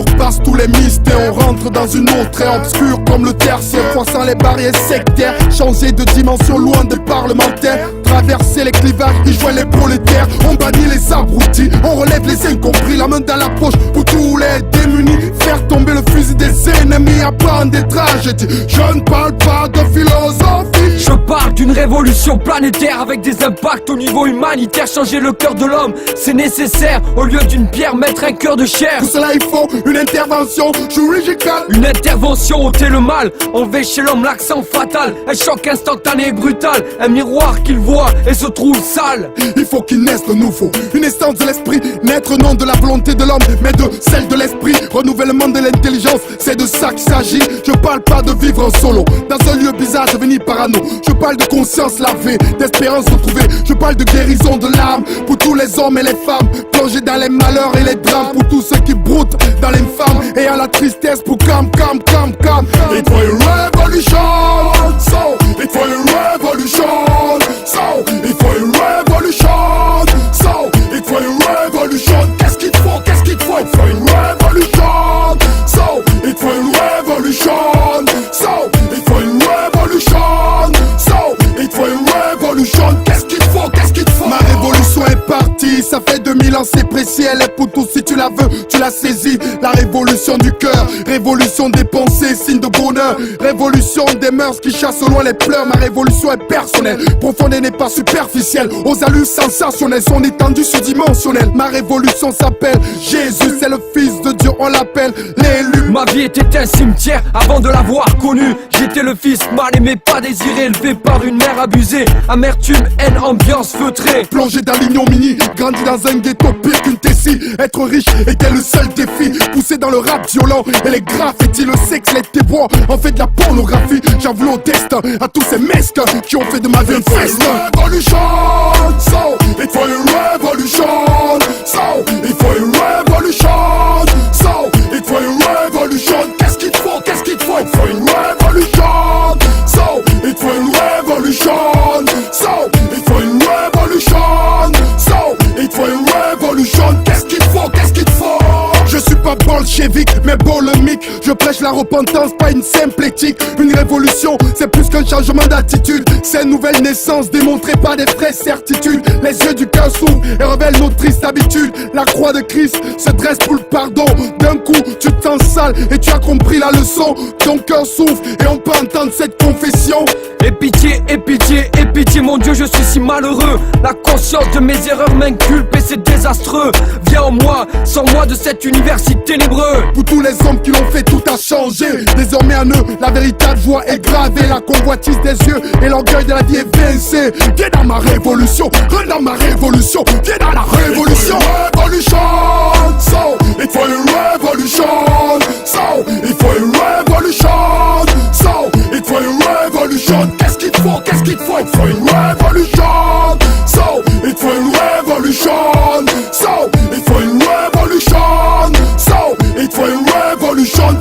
surpasse tous les mystères. On rentre dans une autre très obscure comme le tertiaire, forçant les barrières sectaires. Changer de dimension loin des parlementaires, traverser les clivages, y joindre les prolétaires. On bannit les abrutis, on relève les incompris, la main dans la poche pour tous les démunis. Faire tomber le fusil des ennemis, apprendre des tragédies. Je ne parle pas de philosophie, je parle d'une révolution planétaire avec des impacts au niveau humanitaire. Changer le cœur de l'homme, c'est nécessaire. Au lieu d'une pierre, mettre un cœur de chair. Pour cela il faut une intervention chirurgicale. Une intervention ôter le mal, enlever chez l'homme l'accent fatal. Un choc instantané et brutal, un miroir qu'il voit et se trouve sale. Il faut qu'il naisse de nouveau, une essence de l'esprit. Naître non de la volonté de l'homme, mais de celle de l'esprit. Renouvellement de l'intelligence, c'est de ça qu'il s'agit. Je parle pas de vivre en solo, dans un lieu bizarre devenir parano. Je parle de conscience lavée, d'espérance retrouvée. Je parle de guérison de l'âme, pour tous les hommes et les femmes plongés dans les malheurs et les drames. Pour tous ceux qui broutent dans l'infâme et à la tristesse. Pour calm. Il faut une révolution, so il faut une révolution, so il faut une révolution, so il faut une révolution. Qu'est-ce qu'il faut, qu'est-ce qu'il faut? Il faut une révolution, so il faut une révolution, so il faut une révolution, so il faut une révolution. Qu'est-ce qu'il faut, qu'est-ce qu'il faut? Ma révolution est partie, ça fait 2000 ans, c'est précis. Elle est pour tous, si tu la veux, tu la saisis. La révolution du cœur, révolution des pensées, signe de bonheur. Révolution des mœurs qui chassent au loin les pleurs. Ma révolution est personnelle, profonde et n'est pas superficielle. Aux allures sensationnelles, son étendue surdimensionnelle. Ma révolution s'appelle Jésus, c'est le fils de Dieu, on l'appelle l'élu. Ma vie était un cimetière avant de l'avoir connu. J'étais le fils mal aimé, pas désiré, élevé par une mère abusée. Amertume, haine, ambiance feutrée. Plongé dans l'ignominie, grandi dans un ghetto pire qu'une tessie. Être riche était le seul défi. Poussé dans le rap violent et les graffitis, le sexe, les tébois, en fait de la pornographie. J'en veux au destin à tous ces mesques qui ont fait de ma vie une feste. Révolution, so il faut une révolution, so il faut une révolution, so il faut une révolution. Qu'est-ce qu'il faut, qu'est-ce qu'il faut? Il faut une révolution, so il faut une révolution, so il faut une révolution, so il faut une révolution. Qu'est-ce qu'il faut, qu'est-ce qu'il faut? Je suis pas bolchevique, mais bolémique. Je prêche la repentance, pas une simple éthique. Une révolution, c'est plus qu'un changement d'attitude. C'est une nouvelle naissance démontrée par des vraies certitudes. Les yeux du cœur s'ouvrent et révèlent nos tristes habitudes. La croix de Christ se dresse pour le pardon. D'un coup, tu te sens sale et tu as compris la leçon. Ton cœur souffre et on peut entendre cette confession. Et pitié, et pitié, et pitié, mon Dieu, je suis si malheureux. La conscience de mes erreurs m'inculpe et c'est désastreux. Viens en moi, sans moi de cet univers si ténébreux. Pour tous les hommes qui l'ont fait, tout a changé. Désormais en eux, la véritable voix est gravée. La convoitise des yeux et l'orgueil de la vie est vincé. Viens dans ma révolution, viens dans ma révolution, viens dans la révolution. Révolution, so il faut une révolution, so il faut une révolution, so il faut une révolution. Qu'est-ce qu'il faut, qu'est-ce qu'il faut? Il faut une révolution, so il faut une révolution, so il faut une révolution, so il faut une révolution.